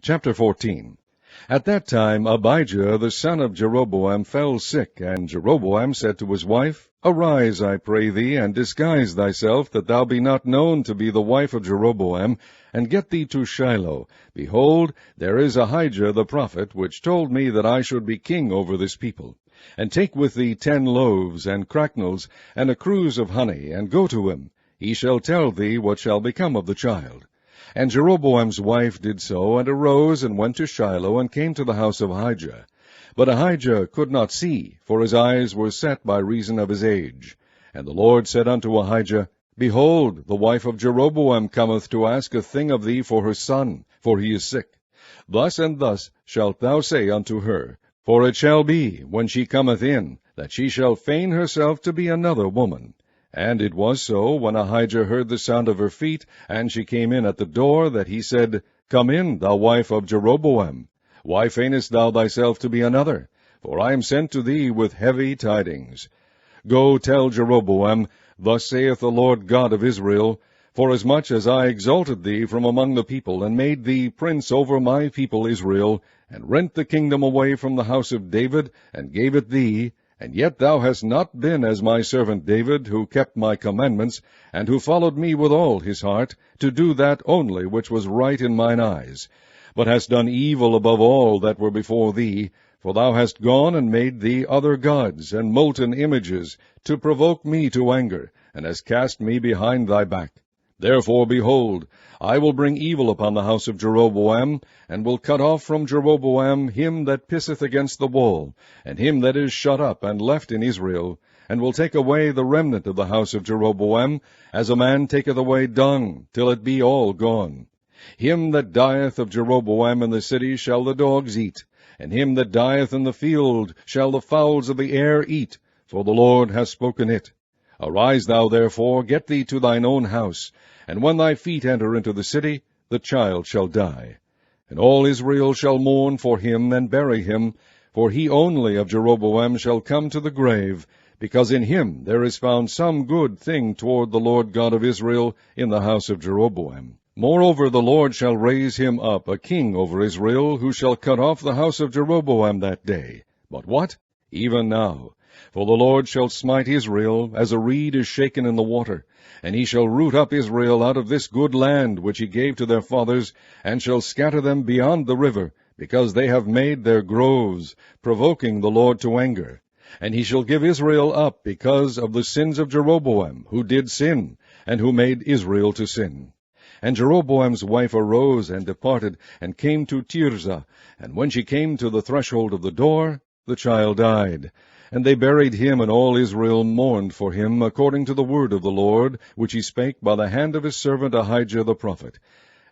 Chapter 14. At that time Abijah the son of Jeroboam fell sick, and Jeroboam said to his wife, Arise, I pray thee, and disguise thyself, that thou be not known to be the wife of Jeroboam, and get thee to Shiloh. Behold, there is Ahijah the prophet, which told me that I should be king over this people. And take with thee 10 loaves, and cracknels, and a cruse of honey, and go to him. He shall tell thee what shall become of the child. And Jeroboam's wife did so, and arose, and went to Shiloh, and came to the house of Ahijah. But Ahijah could not see, for his eyes were set by reason of his age. And the Lord said unto Ahijah, Behold, the wife of Jeroboam cometh to ask a thing of thee for her son, for he is sick. Thus and thus shalt thou say unto her, For it shall be, when she cometh in, that she shall feign herself to be another woman. And it was so, when Ahijah heard the sound of her feet, and she came in at the door, that he said, Come in, thou wife of Jeroboam. Why feignest thou thyself to be another? For I am sent to thee with heavy tidings. Go tell Jeroboam, Thus saith the Lord God of Israel, Forasmuch as I exalted thee from among the people, and made thee prince over my people Israel, and rent the kingdom away from the house of David, and gave it thee, and yet thou hast not been as my servant David, who kept my commandments, and who followed me with all his heart, to do that only which was right in mine eyes, but hast done evil above all that were before thee, for thou hast gone and made thee other gods, and molten images, to provoke me to anger, and hast cast me behind thy back. Therefore, behold, I will bring evil upon the house of Jeroboam, and will cut off from Jeroboam him that pisseth against the wall, and him that is shut up and left in Israel, and will take away the remnant of the house of Jeroboam, as a man taketh away dung, till it be all gone. Him that dieth of Jeroboam in the city shall the dogs eat, and him that dieth in the field shall the fowls of the air eat, for the Lord hath spoken it. Arise thou therefore, get thee to thine own house, and when thy feet enter into the city, the child shall die. And all Israel shall mourn for him, and bury him, for he only of Jeroboam shall come to the grave, because in him there is found some good thing toward the Lord God of Israel in the house of Jeroboam. Moreover, the Lord shall raise him up a king over Israel, who shall cut off the house of Jeroboam that day. But what? Even now. For the Lord shall smite Israel, as a reed is shaken in the water, and he shall root up Israel out of this good land which he gave to their fathers, and shall scatter them beyond the river, because they have made their groves, provoking the Lord to anger. And he shall give Israel up because of the sins of Jeroboam, who did sin, and who made Israel to sin. And Jeroboam's wife arose and departed, and came to Tirzah, and when she came to the threshold of the door, the child died. And they buried him, and all Israel mourned for him, according to the word of the Lord, which he spake by the hand of his servant Ahijah the prophet.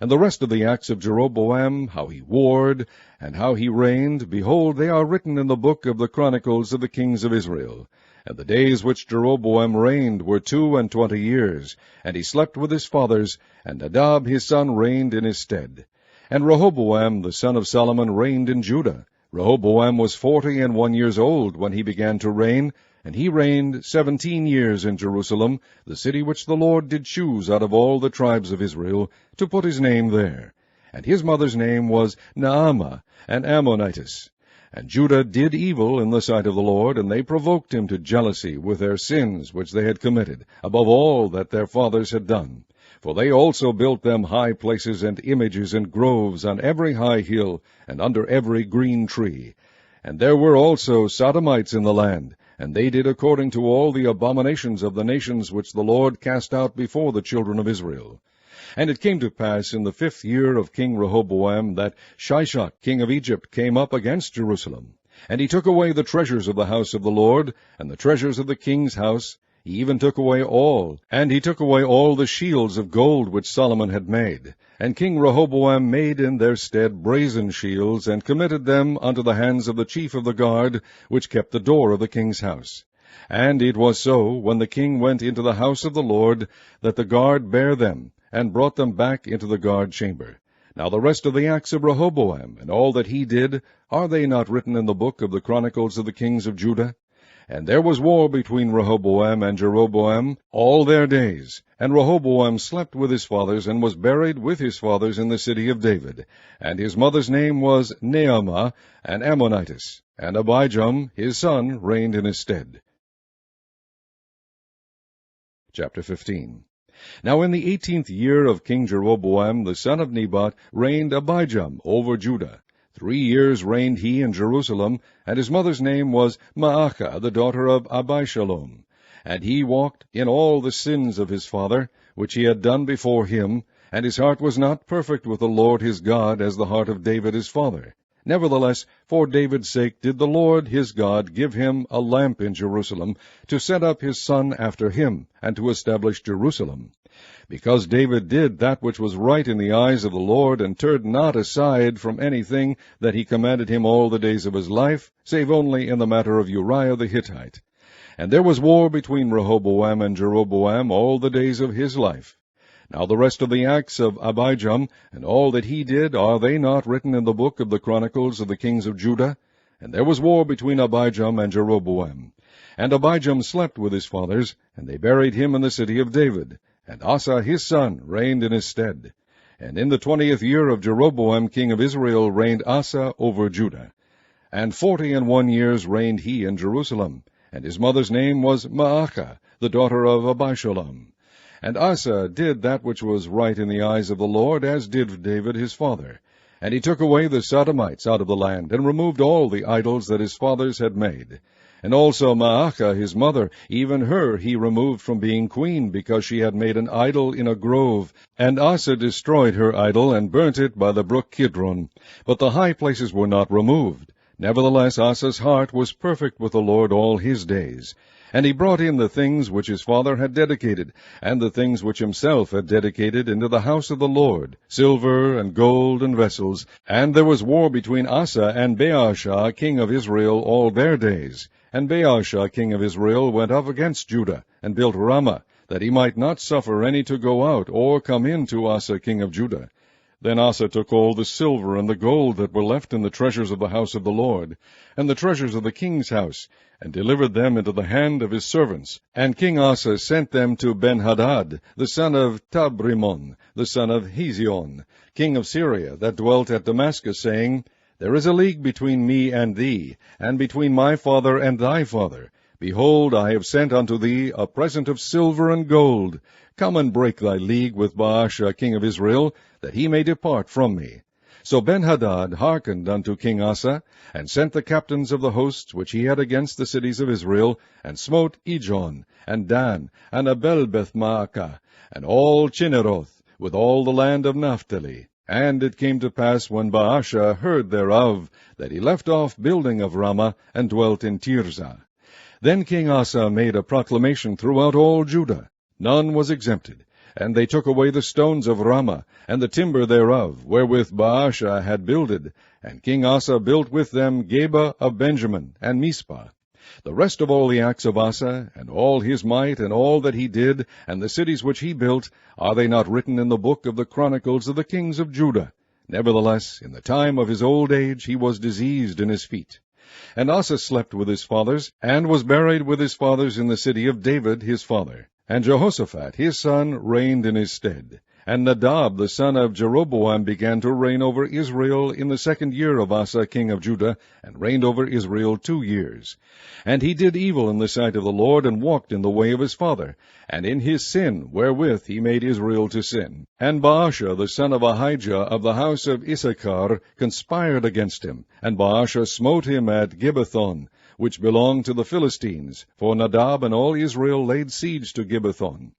And the rest of the acts of Jeroboam, how he warred, and how he reigned, behold, they are written in the book of the chronicles of the kings of Israel. And the days which Jeroboam reigned were 22 years, and he slept with his fathers, and Nadab his son reigned in his stead. And Rehoboam the son of Solomon reigned in Judah. Rehoboam was 41 years old when he began to reign, and he reigned 17 years in Jerusalem, the city which the Lord did choose out of all the tribes of Israel, to put his name there. And his mother's name was Naamah, an Ammonitess. And Judah did evil in the sight of the Lord, and they provoked him to jealousy with their sins which they had committed, above all that their fathers had done. For they also built them high places and images and groves on every high hill, and under every green tree. And there were also Sodomites in the land, and they did according to all the abominations of the nations which the Lord cast out before the children of Israel. And it came to pass in the 5th year of King Rehoboam that Shishak king of Egypt came up against Jerusalem. And he took away the treasures of the house of the Lord, and the treasures of the king's house. He even took away all, and he took away all the shields of gold which Solomon had made. And King Rehoboam made in their stead brazen shields, and committed them unto the hands of the chief of the guard, which kept the door of the king's house. And it was so, when the king went into the house of the Lord, that the guard bare them, and brought them back into the guard chamber. Now the rest of the acts of Rehoboam, and all that he did, are they not written in the book of the chronicles of the kings of Judah? And there was war between Rehoboam and Jeroboam all their days, And Rehoboam slept with his fathers, and was buried with his fathers in the city of David. And his mother's name was Naamah, an Ammonitess. And Abijam, his son, reigned in his stead. Chapter 15. Now in the 18th year of King Jeroboam, the son of Nebat, reigned Abijam over Judah. 3 years reigned he in Jerusalem, and his mother's name was Maachah, the daughter of Abishalom. And he walked in all the sins of his father, which he had done before him, and his heart was not perfect with the Lord his God, as the heart of David his father. Nevertheless, for David's sake did the Lord his God give him a lamp in Jerusalem, to set up his son after him, and to establish Jerusalem. Because David did that which was right in the eyes of the Lord, and turned not aside from anything that he commanded him all the days of his life, save only in the matter of Uriah the Hittite. And there was war between Rehoboam and Jeroboam all the days of his life. Now the rest of the acts of Abijam, and all that he did, are they not written in the book of the Chronicles of the kings of Judah? And there was war between Abijam and Jeroboam. And Abijam slept with his fathers, and they buried him in the city of David. And Asa his son reigned in his stead. And in the 20th year of Jeroboam king of Israel reigned Asa over Judah. And 41 years reigned he in Jerusalem. And his mother's name was Maachah, the daughter of Abishalom. And Asa did that which was right in the eyes of the Lord, as did David his father. And he took away the Sodomites out of the land, and removed all the idols that his fathers had made. And also Maachah his mother, even her he removed from being queen, because she had made an idol in a grove. And Asa destroyed her idol, and burnt it by the brook Kidron. But the high places were not removed. Nevertheless Asa's heart was perfect with the Lord all his days. And he brought in the things which his father had dedicated, and the things which himself had dedicated, into the house of the Lord, silver and gold and vessels. And there was war between Asa and Baasha king of Israel all their days. And Baasha king of Israel went up against Judah, and built Ramah, that he might not suffer any to go out or come in to Asa king of Judah. Then Asa took all the silver and the gold that were left in the treasures of the house of the Lord, and the treasures of the king's house, and delivered them into the hand of his servants. And King Asa sent them to Benhadad, the son of Tabrimon, the son of Hezion, king of Syria, that dwelt at Damascus, saying, There is a league between me and thee, and between my father and thy father. Behold, I have sent unto thee a present of silver and gold. Come and break thy league with Baasha king of Israel, that he may depart from me. So Benhadad hearkened unto King Asa, and sent the captains of the hosts which he had against the cities of Israel, and smote Ijon, and Dan, and Abel-Beth-Maachah, and all Chinneroth, with all the land of Naphtali. And it came to pass, when Baasha heard thereof, that he left off building of Ramah, and dwelt in Tirzah. Then King Asa made a proclamation throughout all Judah. None was exempted. And they took away the stones of Ramah, and the timber thereof, wherewith Baasha had builded. And King Asa built with them Geba of Benjamin, and Mizpah. The rest of all the acts of Asa, and all his might, and all that he did, and the cities which he built, are they not written in the book of the Chronicles of the kings of Judah? Nevertheless, in the time of his old age he was diseased in his feet. And Asa slept with his fathers, and was buried with his fathers in the city of David his father. And Jehoshaphat his son reigned in his stead. And Nadab the son of Jeroboam began to reign over Israel in the 2nd year of Asa king of Judah, and reigned over Israel 2 years. And he did evil in the sight of the Lord, and walked in the way of his father, and in his sin wherewith he made Israel to sin. And Baasha the son of Ahijah of the house of Issachar conspired against him, and Baasha smote him at Gibbethon, which belonged to the Philistines, for Nadab and all Israel laid siege to Gibbethon.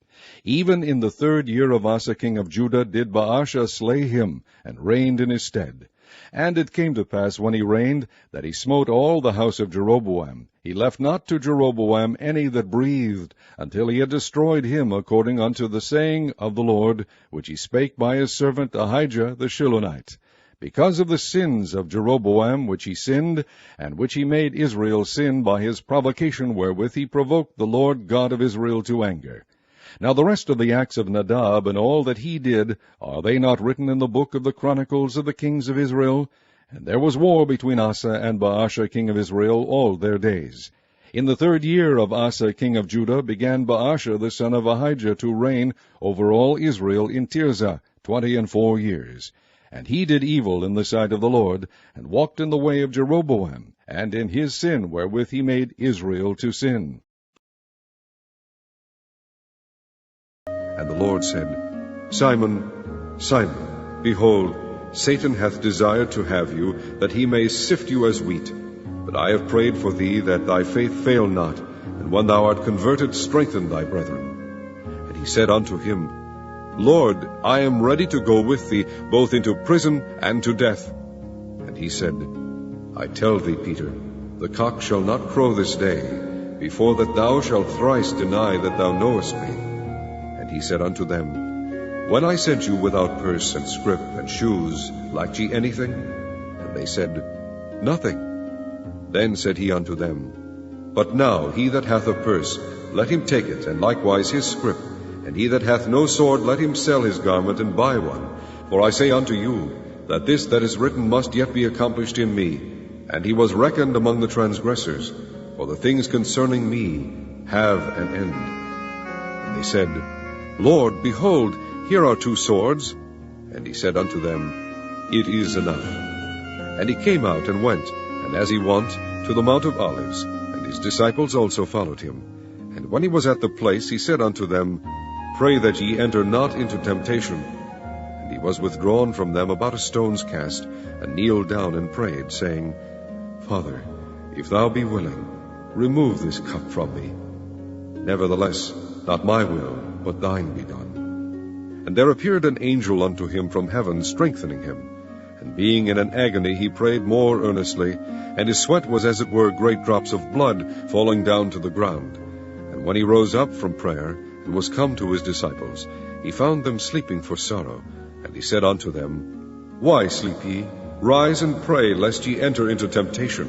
Even in the 3rd year of Asa king of Judah did Baasha slay him, and reigned in his stead. And it came to pass, when he reigned, that he smote all the house of Jeroboam. He left not to Jeroboam any that breathed, until he had destroyed him, according unto the saying of the Lord, which he spake by his servant Ahijah the Shilonite. Because of the sins of Jeroboam which he sinned, and which he made Israel sin by his provocation wherewith he provoked the Lord God of Israel to anger. Now the rest of the acts of Nadab, and all that he did, are they not written in the book of the Chronicles of the kings of Israel? And there was war between Asa and Baasha king of Israel all their days. In the 3rd year of Asa king of Judah began Baasha the son of Ahijah to reign over all Israel in Tirzah 24 years. And he did evil in the sight of the Lord, and walked in the way of Jeroboam, and in his sin wherewith he made Israel to sin. And the Lord said, Simon, Simon, behold, Satan hath desired to have you, that he may sift you as wheat. But I have prayed for thee, that thy faith fail not, and when thou art converted, strengthen thy brethren. And he said unto him, Lord, I am ready to go with thee, both into prison and to death. And he said, I tell thee, Peter, the cock shall not crow this day, before that thou shalt thrice deny that thou knowest me. And he said unto them, When I sent you without purse and scrip and shoes, lacked ye anything? And they said, Nothing. Then said he unto them, But now he that hath a purse, let him take it, and likewise his scrip. And he that hath no sword, let him sell his garment and buy one. For I say unto you, that this that is written must yet be accomplished in me. And he was reckoned among the transgressors, for the things concerning me have an end. And they said, Lord, behold, here are 2 swords. And he said unto them, It is enough. And he came out and went, and as he went, to the Mount of Olives, and his disciples also followed him. And when he was at the place, he said unto them, Pray that ye enter not into temptation. And he was withdrawn from them about a stone's cast, and kneeled down and prayed, saying, Father, if thou be willing, remove this cup from me. Nevertheless, not my will, but thine be done. And there appeared an angel unto him from heaven, strengthening him. And being in an agony, he prayed more earnestly, and his sweat was as it were great drops of blood falling down to the ground. And when he rose up from prayer, and was come to his disciples, he found them sleeping for sorrow. And he said unto them, Why sleep ye? Rise and pray, lest ye enter into temptation.